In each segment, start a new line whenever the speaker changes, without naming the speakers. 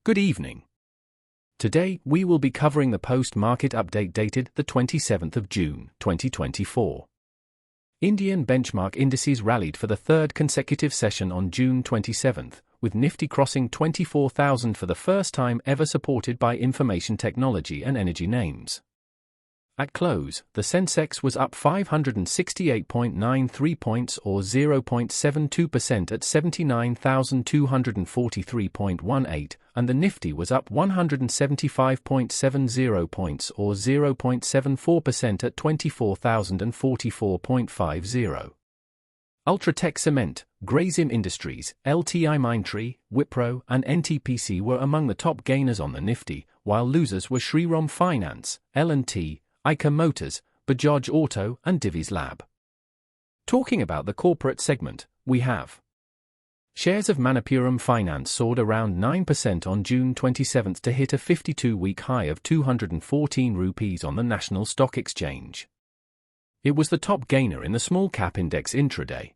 Good evening. Today, we will be covering the post-market update dated the 27th of June, 2024. Indian benchmark indices rallied for the third consecutive session on June 27th, with Nifty crossing 24,000 for the first time ever, supported by information technology and energy names. At close, the Sensex was up 568.93 points or 0.72% at 79,243.18, and the Nifty was up 175.70 points or 0.74% at 24,044.50. Ultratech Cement, Grazim Industries, LTIMindtree, Wipro, and NTPC were among the top gainers on the Nifty, while losers were Shriram Finance, L&T, Eicher Motors, Bajaj Auto, and Divi's Lab. Talking about the corporate segment, we have shares of Manappuram Finance soared around 9% on June 27 to hit a 52-week high of 214 rupees on the National Stock Exchange. It was the top gainer in the small-cap index intraday.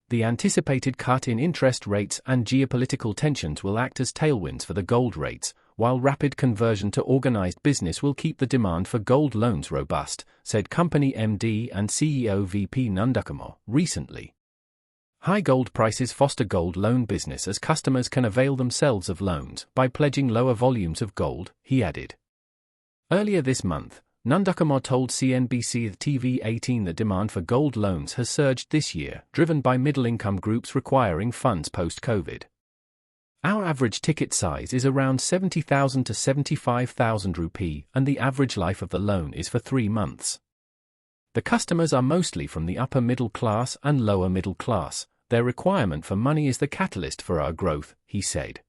The anticipated cut in interest rates and geopolitical tensions will act as tailwinds for the gold rates, while rapid conversion to organized business will keep the demand for gold loans robust, said company MD and CEO VP Nandakamo recently. High gold prices foster gold loan business as customers can avail themselves of loans by pledging lower volumes of gold, he added. Earlier this month, Nandakamo told CNBC TV 18 that demand for gold loans has surged this year, driven by middle-income groups requiring funds post-COVID. Our average ticket size is around 70,000 to 75,000 rupee, and the average life of the loan is for 3 months. The customers are mostly from the upper middle class and lower middle class. Their requirement for money is the catalyst for our growth, he said.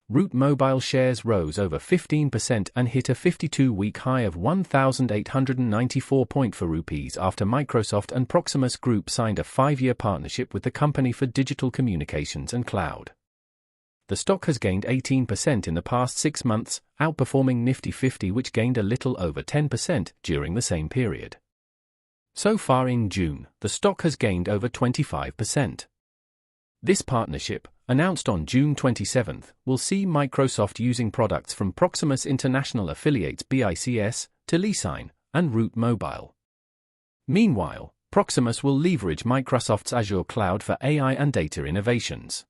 Root Mobile shares rose over 15% and hit a 52-week high of 1,894.4 rupees after Microsoft and Proximus Group signed a 5-year partnership with the company for digital communications and cloud. The stock has gained 18% in the past 6 months, outperforming Nifty 50, which gained a little over 10% during the same period. So far in June, the stock has gained over 25%. This partnership, announced on June 27, will see Microsoft using products from Proximus International affiliates BICS, Telesign, and Root Mobile. Meanwhile, Proximus will leverage Microsoft's Azure cloud for AI and data innovations.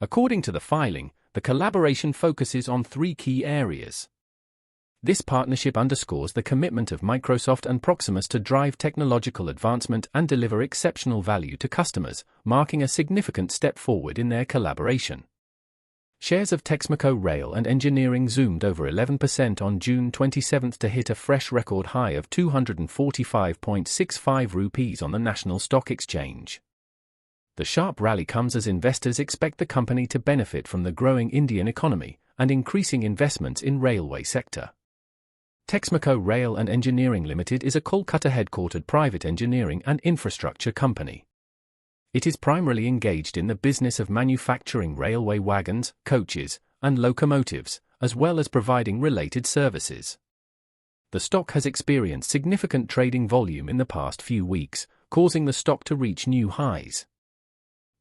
According to the filing, the collaboration focuses on 3 key areas. This partnership underscores the commitment of Microsoft and Proximus to drive technological advancement and deliver exceptional value to customers, marking a significant step forward in their collaboration. Shares of TEXMACO Rail and Engineering zoomed over 11% on June 27 to hit a fresh record high of 245.65 rupees on the National Stock Exchange. The sharp rally comes as investors expect the company to benefit from the growing Indian economy and increasing investments in railway sector. TEXMACO Rail and Engineering Limited is a Kolkata-headquartered private engineering and infrastructure company. It is primarily engaged in the business of manufacturing railway wagons, coaches, and locomotives, as well as providing related services. The stock has experienced significant trading volume in the past few weeks, causing the stock to reach new highs.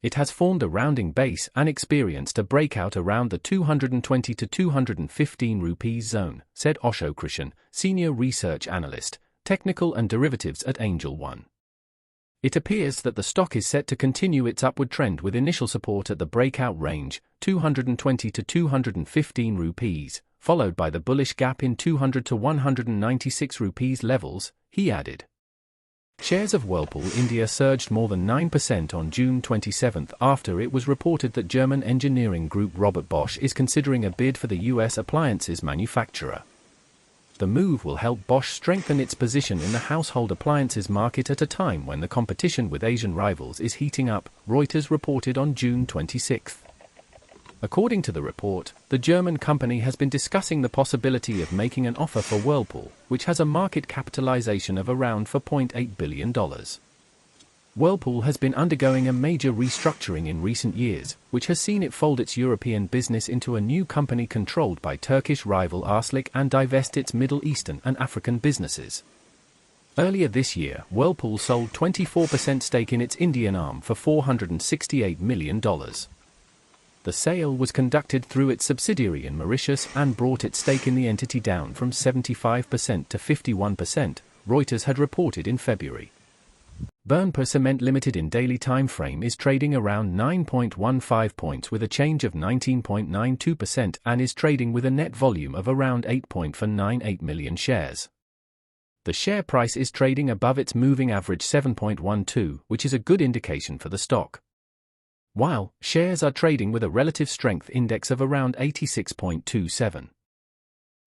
It has formed a rounding base and experienced a breakout around the 220 to 215 rupees zone, said Osho Krishan, senior research analyst, technical and derivatives at Angel One. It appears that the stock is set to continue its upward trend with initial support at the breakout range, 220 to 215 rupees, followed by the bullish gap in 200 to 196 rupees levels, he added. Shares of Whirlpool India surged more than 9% on June 27 after it was reported that German engineering group Robert Bosch is considering a bid for the US appliances manufacturer. The move will help Bosch strengthen its position in the household appliances market at a time when the competition with Asian rivals is heating up, Reuters reported on June 26. According to the report, the German company has been discussing the possibility of making an offer for Whirlpool, which has a market capitalization of around $4.8 billion. Whirlpool has been undergoing a major restructuring in recent years, which has seen it fold its European business into a new company controlled by Turkish rival Arçelik and divest its Middle Eastern and African businesses. Earlier this year, Whirlpool sold 24% stake in its Indian arm for $468 million. The sale was conducted through its subsidiary in Mauritius and brought its stake in the entity down from 75% to 51%, Reuters had reported in February. Burnpur Cement Limited in daily time frame is trading around 9.15 points with a change of 19.92% and is trading with a net volume of around 8.498 million shares. The share price is trading above its moving average 7.12, which is a good indication for the stock. While shares are trading with a relative strength index of around 86.27.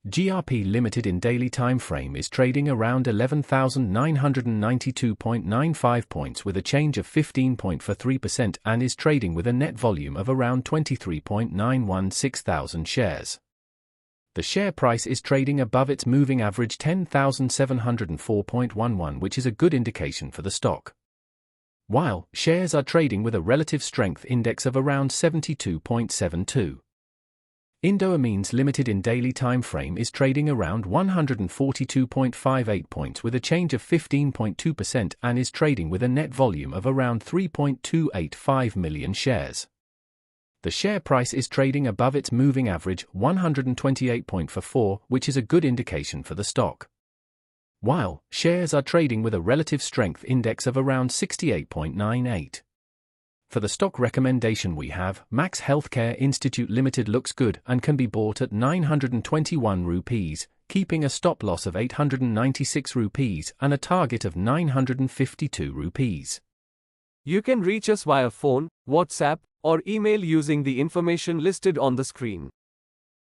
GRP Limited in daily time frame is trading around 11,992.95 points with a change of 15.43% and is trading with a net volume of around 23.916 thousand shares. The share price is trading above its moving average 10,704.11, which is a good indication for the stock. While shares are trading with a relative strength index of around 72.72. Indo-Amines Limited in daily time frame is trading around 142.58 points with a change of 15.2% and is trading with a net volume of around 3.285 million shares. The share price is trading above its moving average 128.44, which is a good indication for the stock. While shares are trading with a relative strength index of around 68.98. For the stock recommendation we have, Max Healthcare Institute Limited looks good and can be bought at 921 rupees, keeping a stop loss of 896 rupees and a target of 952 rupees.
You can reach us via phone, WhatsApp, or email using the information listed on the screen.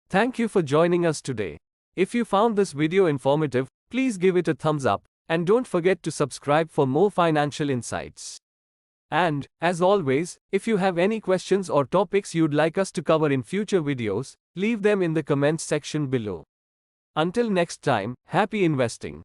Thank you for joining us today. If you found this video informative, please give it a thumbs up, and don't forget to subscribe for more financial insights. And, as always, if you have any questions or topics you'd like us to cover in future videos, leave them in the comments section below. Until next time, happy investing.